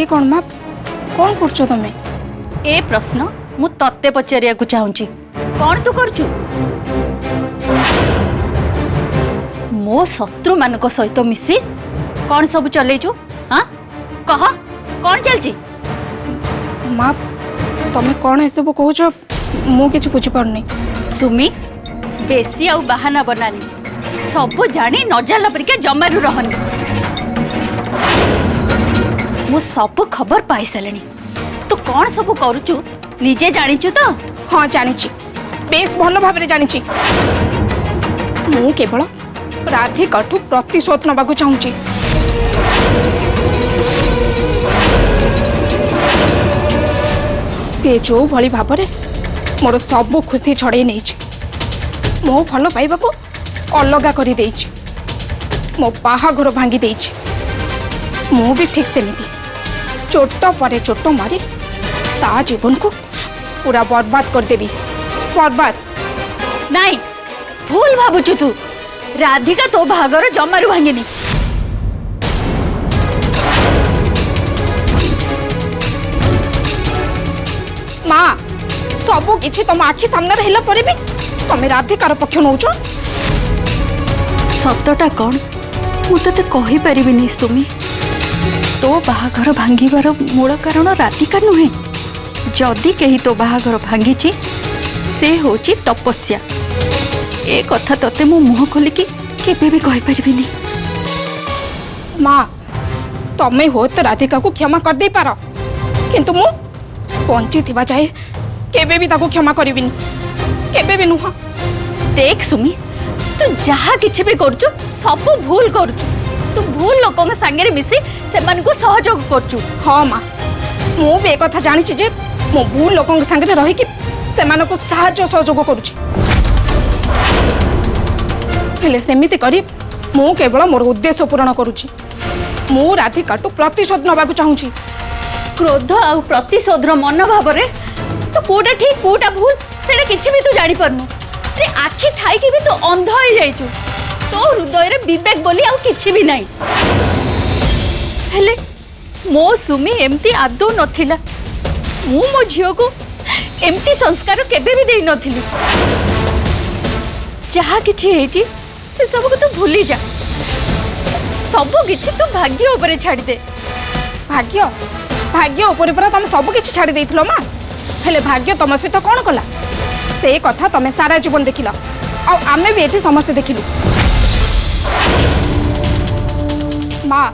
कौन माँ कौन कर तमें ए प्रश्न मु तत्ते पचारिया को चाहूची कौन तू करचु मो शत्रु मान सहित मिसी कौन सब चलेचु हाँ कह कौन चलची माँ तमें कौन ए सब कह मु किसी बुझीपारनी सुमी बेसी आउ बाहाना बनानी सब जानी न जाला परिका जमारू रहनी मु सब खबर पाई सारे तू कौन सब करुचु निजे जानिचु तो हाँ जानी बेस भल भाव जानी मु केवल राधिकाठू प्रतिशोध नवाक चाहूँगी सी जो भली भाव मोर सब खुशी छड़े नहीं मो भल पाइबा को अलगा कर मो बाहाघर भांगी देछि मु भी ठीक सेमिति चोट पर चोट मारी ता जीवन को पूरा बर्बाद कर देबी बर्बाद नहीं भूल भावुचु तू राधिका तो बाहाघर जमारू भांगिनी माँ सबू किछि तुम आखि सामने रहला परे भी तमे राधिकार पक्ष नौच सतटा कौन मु तते कहि परिबिनी सुमी तो बाहाघर भांगिबार मूल कारण राधिका नुहे जदि कही तो बाहाघर भांगी से होची तपस्या ए कथा तते मु मुह खोलिकी केबे भी कहि परिबिनी माँ तमे हो तो राधिका को क्षमा कर दे पार किंतु मु बंची थिबा जाए केबे भी ताको क्षमा करिबिनी केबे भी नुहा देख सुमी तू जहा किछि भी करचु सब भूल करचु तू भूल लोकन संगे मिसी से मन को सहयोग करचु हाँ माँ मु भी एक कथा जानी जे मो भूल लोकन संगे रही कि से मन को सहायता सहयोग करूची हेले सेमिति करी मु केवल मोर उद्देश्य पूर्ण करूची मु राधिकाटू प्रतिशोध नबाकू चाहूची क्रोध आउ प्रतिशोधर मनोभाव रे तो कोटा ठीक कोटा भूल सेटा किछि भी तू जानि परनु अरे आखि थाई कि भी तू अंध हो जाइछु तो हृदय रे विवेक बोली आउ किछि भी नाही हेले मो सुमी एमती आदो नथिला मु मो झियो को एमती संस्कार केबे भी देई नथिली जहा किछि हेची से सब को तू भूली जा सब किछि तू भाग्य ऊपर छाड़ी दे भाग्य भाग्य ऊपर पर तुम सब किछि छाड़ी देइथिलो मां हेले भाग्य तुम सहित कौन कला से कथा तुम सारा जीवन देखिल आमे भी एठी समस्त देखिलु माँ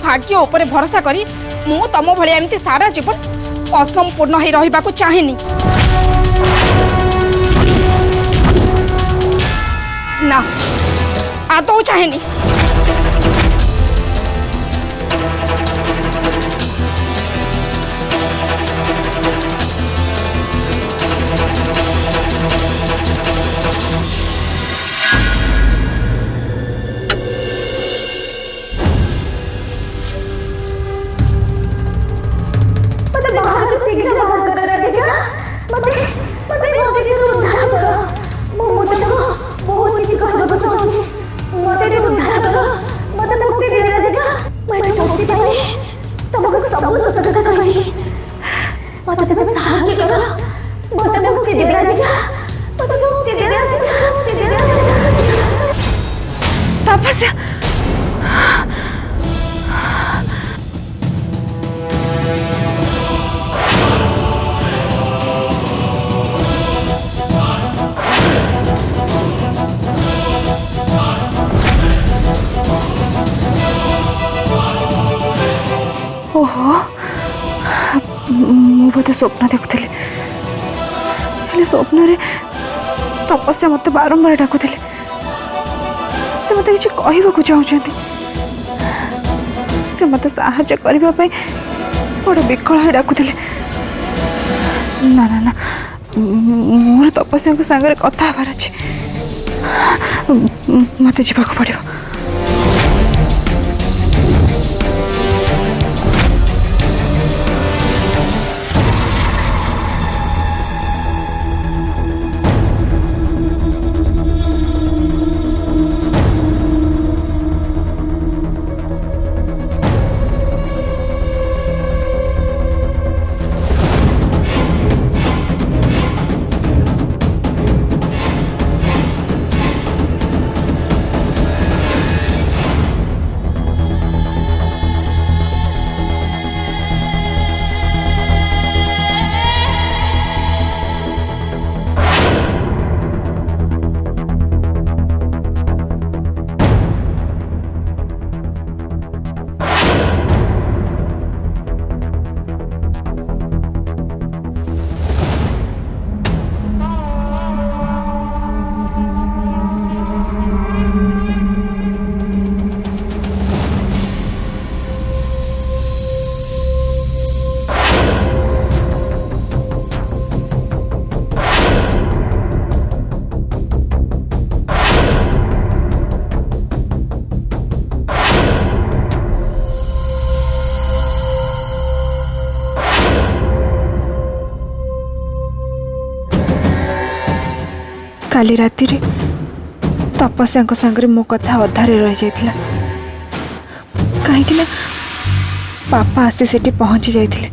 भाग्य ऊपर भरोसा करी मु तुम भली एमती सारा जीवन असंपूर्ण हो रहिबा को चाहेनी ना आदौ चाहेनी तपस्या ओहो मु बोधे स्वप्न देखुली स्वप्न तपस्या मत बारंबार डाकुले से मत किसी कहवाक चाहते से मत साहाय्य करने बड़ विकल डाकुले ना ना ना मोर तपस्या सागर कथा हबार अच्छे मत जावाक पड़ो काली राति रे तपस्या सागर मो कथा अधारे रही जाइथिला कहीं पापा आसी सेठी पहुंची जाइथिले।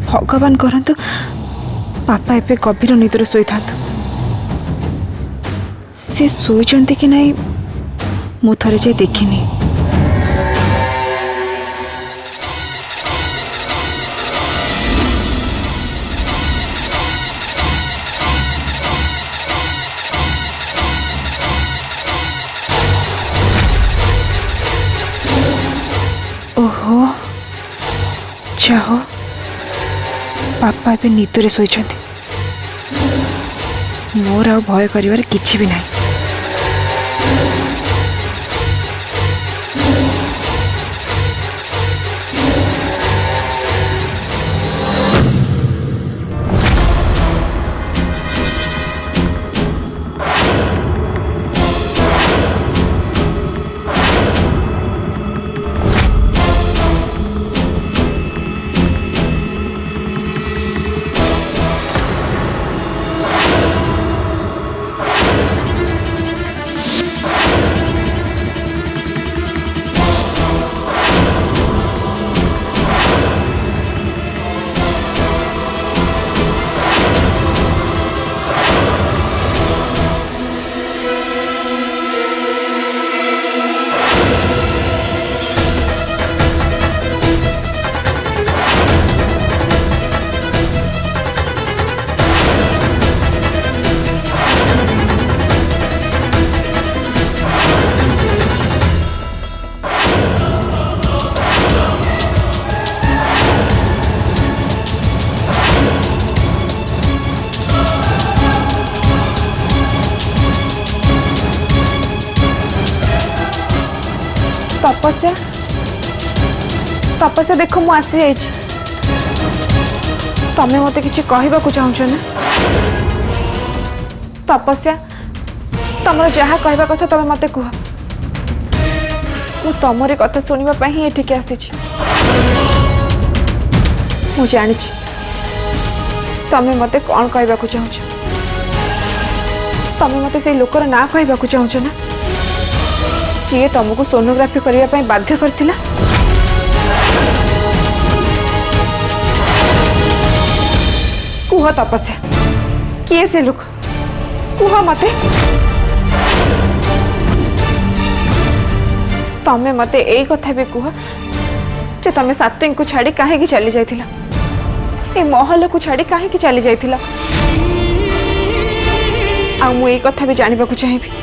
भगवान करंतु पापा एबे गभीर निद्र शोई थांतु। से शोइचंती कि नहीं मु थरे जाई देखिनी। ओहो चाहो पापा भी निदरे शोइछंती। मोर आ भय करिवार किछि भी नहीं। तपस्या तपस्या देख मु आसी जाइए। तमें मत कि कहवाक चाहूच ना तपस्या तुम जहाँ कहवा कथा तमें मत कह। मु तुमरी कथा शुणा ही एठिक आसी। मु जानी तमें मत कौन कहवाक चाहूच। तमें मत से लोकर ना कहवाक चाहूच ना जी तुमको सोनोग्राफी करने बाध्य करथिला। कुह तपस्या किए से लोक कुह मते। तमें मते यही कथा भी कुह जे तमें सात्विक को छाड़ी कहीं चली जाइथिला। ए महल को छाड़ी कहीं चली जाइथिला। आ मु यही कथा भी जानबा को चाहिबी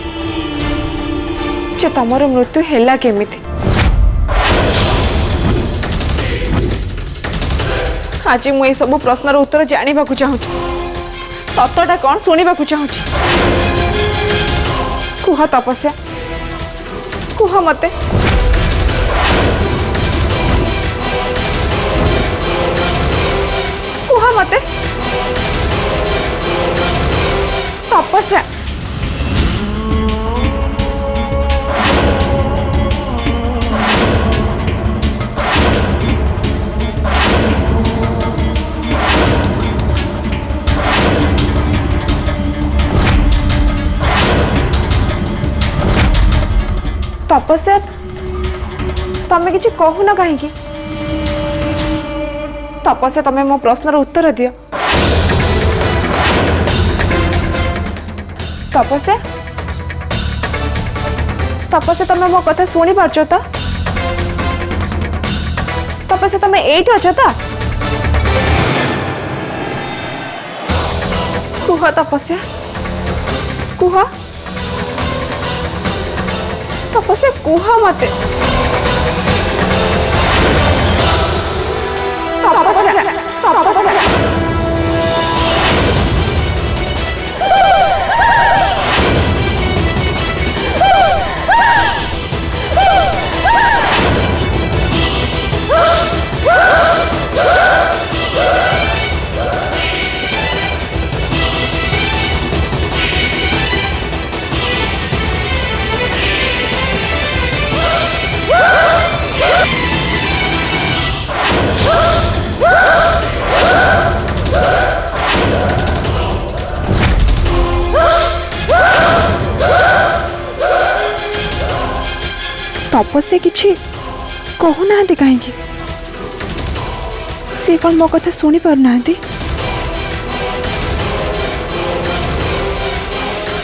जे तमर मृत्यु हैला केमिति। आज मु सब प्रश्नर उत्तर जानवा चाहूँ। तत्वटा कौन शुणा चाहूँ। कुह तपस्या कुह मते। कुह मते तपस्या। तपस्या तमें किसी कहून कहीं। तपस्या तमें मो प्रश्नर उत्तर दियो। तपस्या तपस्या तमें मो कथा शुणी पारछ तो। तपस्या तमें एठी अछ तो। कुह तपस्या कुह तपस्या कुह मते। तपस्या तपस्या मते किछि कहूना कहीं से कौन मो कथा शुणी पार ना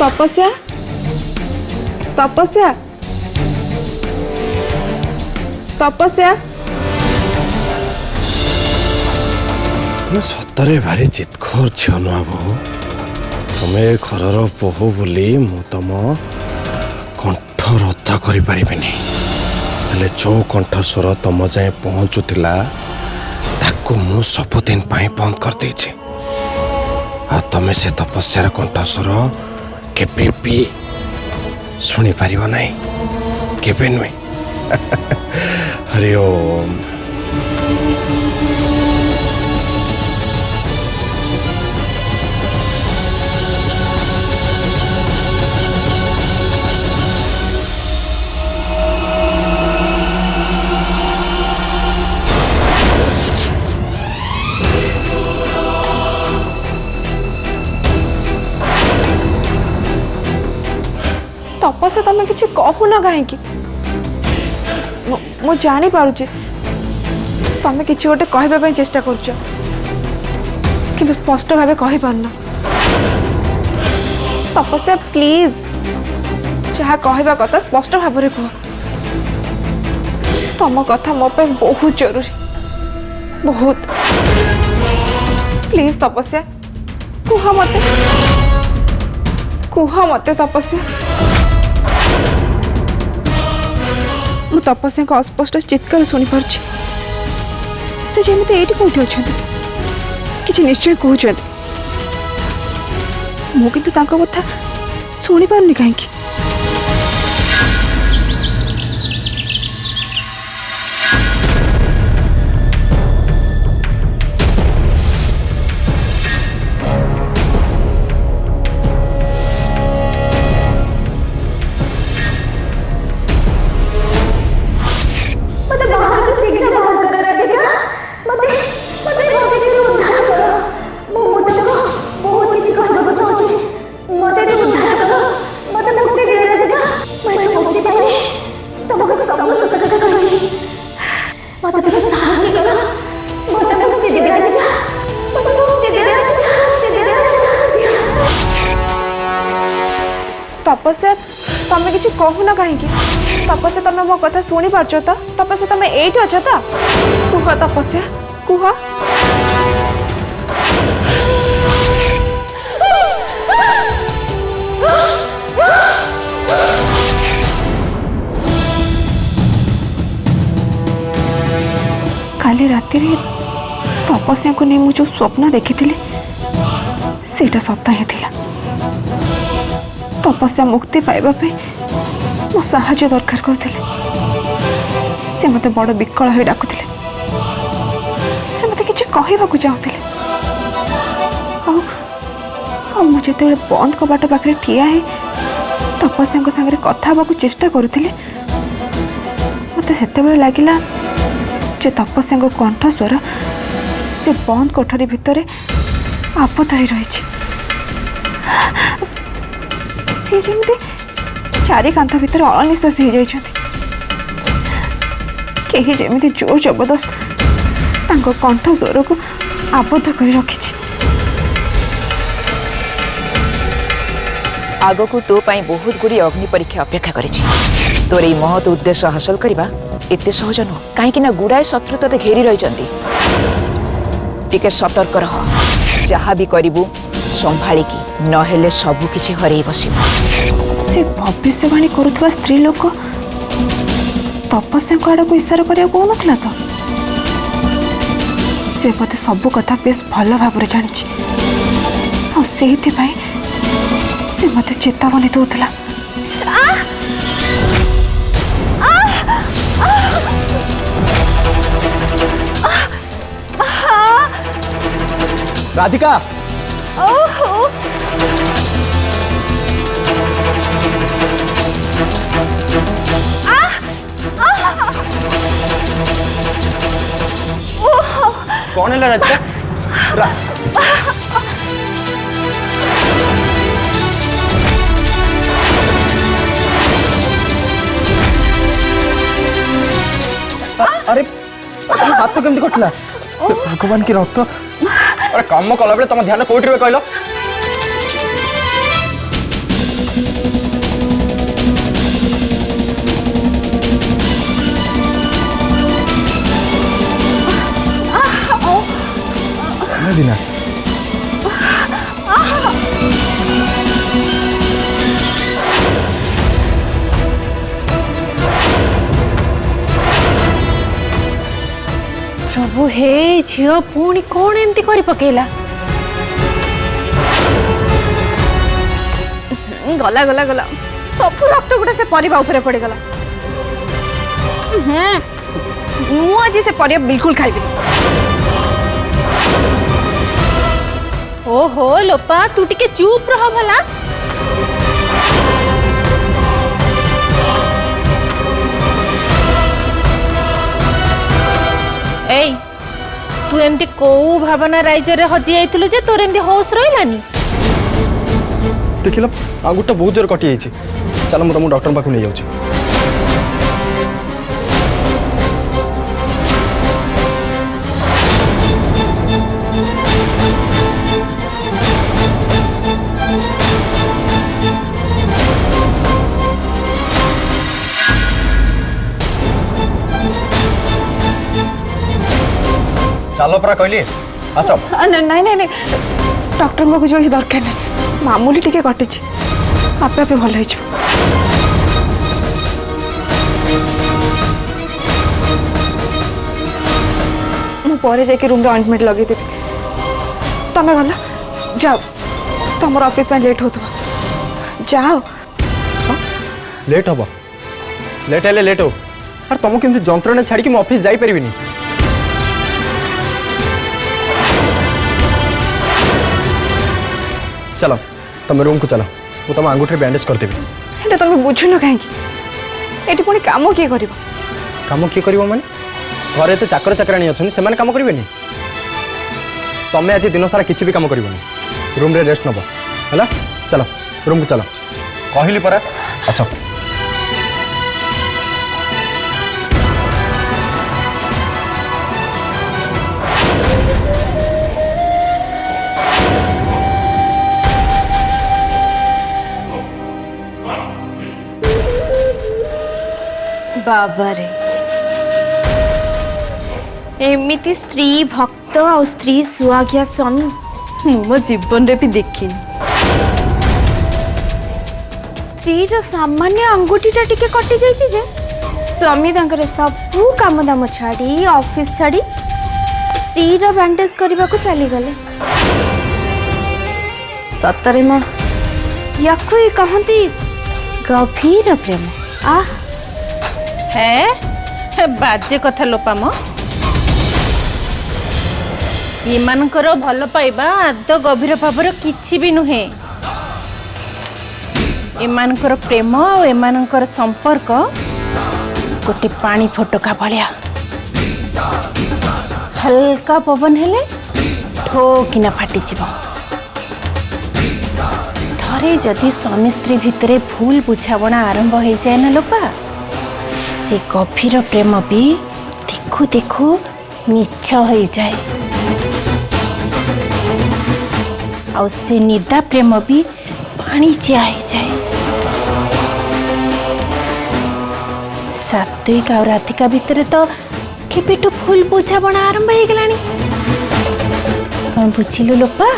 तपस्या तपस्या तपस्या मैं सतरे भारी चितखोर झील नुआ बहु तुम्हें घरर बोहू बोली मु तुम कंठ रद्द करें जो कंठस्वर तुम जाए पहुँचुला ताकू मु सबुदिन बंद कर देछि आ तमे से तपस्यार कंठस्वर केबे भी शुणी पार ना केबे नुहे हरि ओम। तपस्या तुम किसी कहूना कहीं मु जानी पारुची तुम किसी गोटे कहवाई चेष्टा करछ किंतु स्पष्ट भाव कहि पारना तपस्या प्लीज जहाँ कहवा कथा स्पष्ट भाव में कह तुम कथा मो पे बहुत जरूरी बहुत प्लीज तपस्या कुह मते तपस्या मु तपस्या को अस्पष्ट चित्कार शुणी पार्छ से जमी ये कौटी अच्छा कि निश्चय कहते मु किंतु तांको कथा शुणी पारनी कहीं तपस्या तुम किसी कहूना कहीं तपस्या तुम मो कथा शुणी पार्छ तो तपस्या तुम एठी अछ तो कुह तपस्या कुह काली राति तपस्या को नहीं मुझे स्वप्न देखी सेटा सत ही थिला तपस्या मुक्ति पाइबा पे मो साहाय्य दरकार करते से मते बड़ विकल हो डाकुले से मते किछि कहबाकू चाहूले मुझे बंद कबाट पाखे ठिया है तपस्या सागर कथा हवाकू चेष्टा करुले मते सेते लगिला जे तपस्या कंठस्वर से बंद कोठरी भितर आबद्ध हो रही सी जमी चारि कांथ भितर अनिश्वास हो जाती कहीं जमी जोर जबरदस्त कंठ स्वर को आबद्ध कर रखी आग को तो पाई बहुत गुड़ी अग्नि परीक्षा अपेक्षा करिछि तोर ये महत उद्देश्य हासिल करवा एते सहज नुह कहीं गुड़ाए शत्रु ते घेरी रही टिके सतर्क रह जहाँ भी करू संभालिकी नहेले सबु किछि हरई बसिबो से भविष्यवाणी करुवा स्त्री लोक तपस्या आड़ को इशारा करा कौन ना तो से मते सबु कथा बेस भल भाव जानी से मते चेतावनी दौला राधिका कौन है राधिका अरे तुम हाथ केमती कटला भगवान की रक्त अरे काम कला बेले तुम ध्यान कोठी रे कहलो दीना प्रभु हे झियो पुणी कौन एमती करी पकेला गला गला गला सब रक्त गुड़ा से परिबा ऊपर पड़गला मु आज से परिबा बिल्कुल खाइबी ओहो लोपा तू टिके चुप रह भला ए तू एमती को भावना राइजर रे हजी आइथिलु जे तोर एमती होश रहिलानी देखिल आंगुठा बहुत जोर कटि जाइए चल मुझे तुम डॉक्टर पाक नहीं जाऊँ चलो परा कहली आस नहीं नहीं नहीं डॉक्टर को कुछ दरकार नहीं मामूली टिके कटि आपे आपे भल हो मुझे जाके रूम ऑइंटमेंट लगे देवी तमें गला जाओ तुम ऑफिस में लेट हो जाओ लेट हम लेट हेले लेट हो अरे तुमको केमती जंत्रणा छाड़ी मैं ऑफिस जाई परिबिनी चलो तुम रूम को चलो वो तुम आंगुठे बैंडेज कर देबी तुम बुझुन कहीं ये पुणी कम किए कर काम किए कर माने घरे तो चाकर चाकराणी अच्छा से कम करेंगे तुम्हें आज दिन सारा किसी भी कम कर रूम रे रेस्ट नब है चलो रूम को चलो कहली परा आस बाबा रे एमिति स्त्री भक्त और स्त्री सुहागिया स्वामी मो जीवन रे भी देखी स्त्री रो सामान्य अंगुठीटा टिके कटि जाइछि जे स्वामी तांकर सब काम दाम छाड़ी ऑफिस छाड़ी स्त्री रो बैंडेज करबा को चली गले सतरे ना याकु ही कहंती गभीर प्रेम आह है बाजे कथा लोपाम इमानकर भल पाइबा आद गभीर भावर किछि भी नुहे एमानकर प्रेम और एमानकर संपर्क गोटे पानी फोटका भलिया हल्का पवन हेले ठोकिना फाटी जीव थरे जदि स्वामी स्त्री भितरे भूल बुझावना आरंभ हो जाए ना लोपा से गभीर प्रेम भी देखु देखु मिछ हो जाए और से निदा प्रेम भी पानी चिया हो जाए सात्विक और राधिका भितर तो केपेटू फुल बुझावना आरंभ हो गलानी कौन बुझिलु लोपा